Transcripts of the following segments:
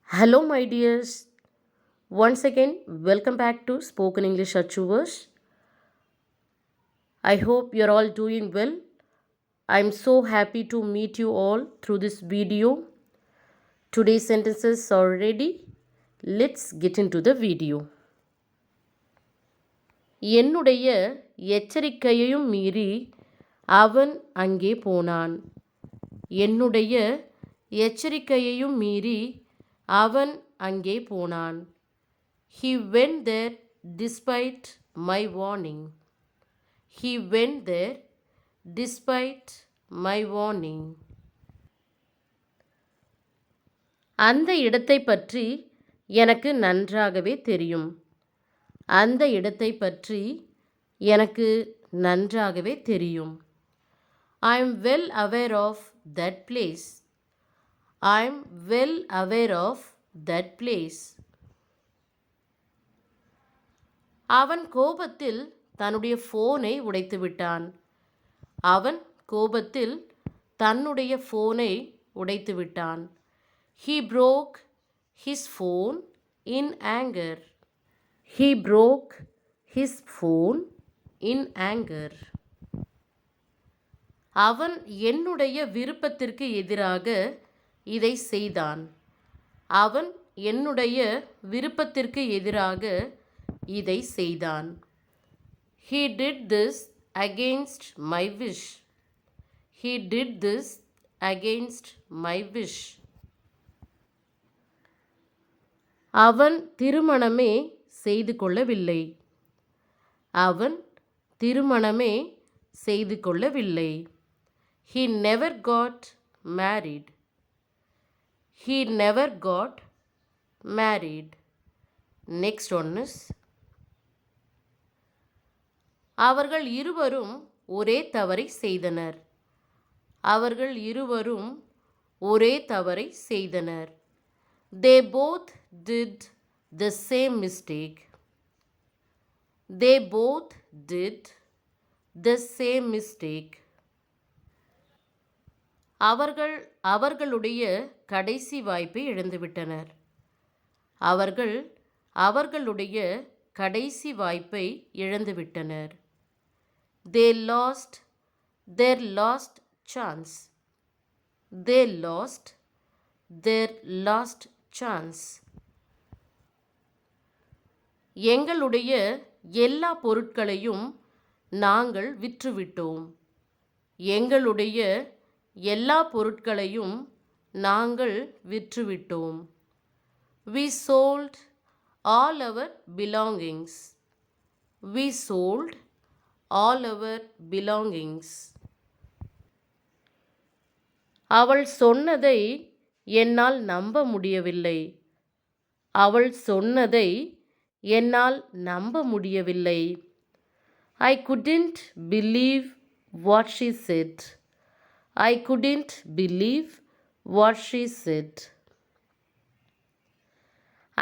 Hello, my dears. Once again, welcome back to Spoken English Achievers. I hope you're all doing well. I'm so happy to meet you all through this video. Today's sentences are ready. Let's get into the video. என்னுடைய எச்சரிக்கையையும் மீறி அவன் அங்கே போனான். என்னுடைய எச்சரிக்கையையும் மீறி அவன் அங்கே போனான். He went there despite my warning. He went there despite my warning. அந்த இடத்தை பற்றி எனக்கு நன்றாகவே தெரியும். அந்த இடத்தை பற்றி எனக்கு நன்றாகவே தெரியும். I am well aware of that place. I am well aware of that place. அவன் கோபத்தில் தன்னுடைய ஃபோனை உடைத்து விட்டான். அவன் கோபத்தில் தன்னுடைய ஃபோனை உடைத்து விட்டான். He broke his phone in anger. He broke his phone in anger. அவன் என்னுடைய விருப்பத்திற்கு எதிராக இதை செய்தான். அவன் என்னுடைய விருப்பத்திற்கு எதிராக இதை செய்தான். He did this against my wish. He did this against my wish. அவன் திருமணமே செய்து கொள்ளவில்லை. அவன் திருமணமே செய்து கொள்ளவில்லை. He never got married. He never got married. Next one is அவர்கள் இருவரும் ஒரே தவறை செய்தனர். அவர்கள் இருவரும் ஒரே தவறை செய்தனர். They both did the same mistake. They both did the same mistake. அவர்கள் அவர்களுடைய கடைசி வாய்ப்பை இழந்துவிட்டனர். அவர்கள் அவர்களுடைய கடைசி வாய்ப்பை இழந்துவிட்டனர். They lost their last chance. They lost their last chance. எங்களுடைய எல்லா பொருட்களையும் நாங்கள் விற்றுவிட்டோம். எங்களுடைய எல்லா பொருட்களையும் நாங்கள் விற்றுவிட்டோம். We sold all our belongings. We sold all our belongings. அவள் சொன்னதை என்னால் நம்ப முடியவில்லை. அவள் சொன்னதை என்னால் நம்ப முடியவில்லை. I couldn't believe what she said. I couldn't believe what she said.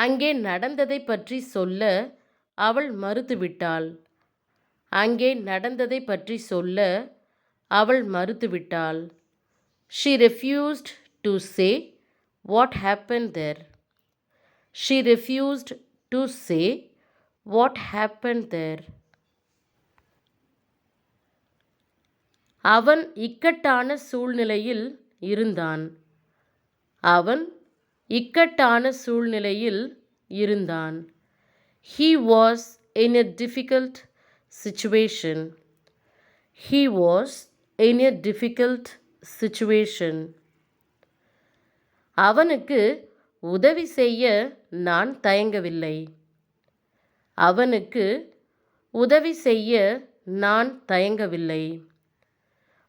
அங்கே நடந்ததை பற்றி சொல்ல அவள் மறுத்துவிட்டாள். அங்கே நடந்ததை பற்றி சொல்ல அவள் மறுத்துவிட்டாள். She refused to say what happened there. She refused to say what happened there. அவன் இக்கட்டான சூழ்நிலையில் இருந்தான். அவன் இக்கட்டான சூழ்நிலையில் இருந்தான். He was in a difficult situation. He was in a difficult situation. அவனுக்கு உதவி செய்ய நான் தயங்கவில்லை. அவனுக்கு உதவி செய்ய நான் தயங்கவில்லை.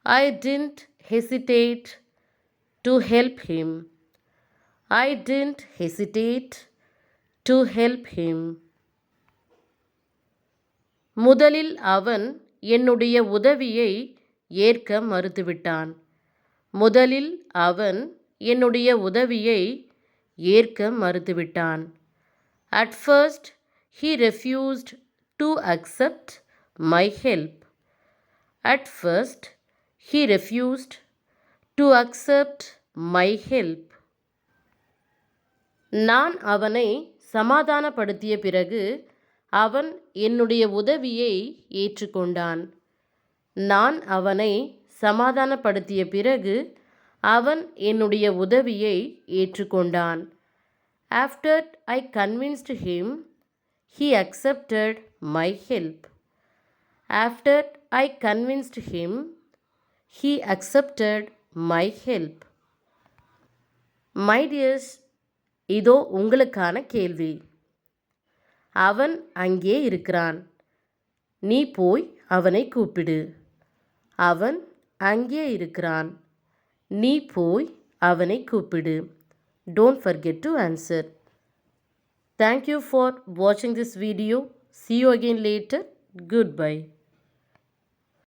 I didn't hesitate to help him. I didn't hesitate to help him. முதலில் அவன் என்னுடைய உதவியை ஏற்க மறுத்துவிட்டான். முதலில் அவன் என்னுடைய உதவியை ஏற்க மறுத்துவிட்டான். At first, he refused to accept my help. At first, he refused to accept my help. நான் அவனை சமாதானப்படுத்திய பிறகு அவன் என்னுடைய உதவியை ஏற்றுக்கொண்டான். நான் அவனை சமாதானப்படுத்திய பிறகு அவன் என்னுடைய உதவியை ஏற்றுக்கொண்டான். After I convinced him, he accepted my help. After I convinced him, he accepted my help. My dears, இதோ உங்களுக்கான கேள்வி. அவன் அங்கே இருக்கிறான். நீ போய் அவனை கூப்பிடு. அவன் அங்கே இருக்கிறான். நீ போய் அவனை கூப்பிடு. Don't forget to answer. Thank you for watching this video. See you again later. Goodbye.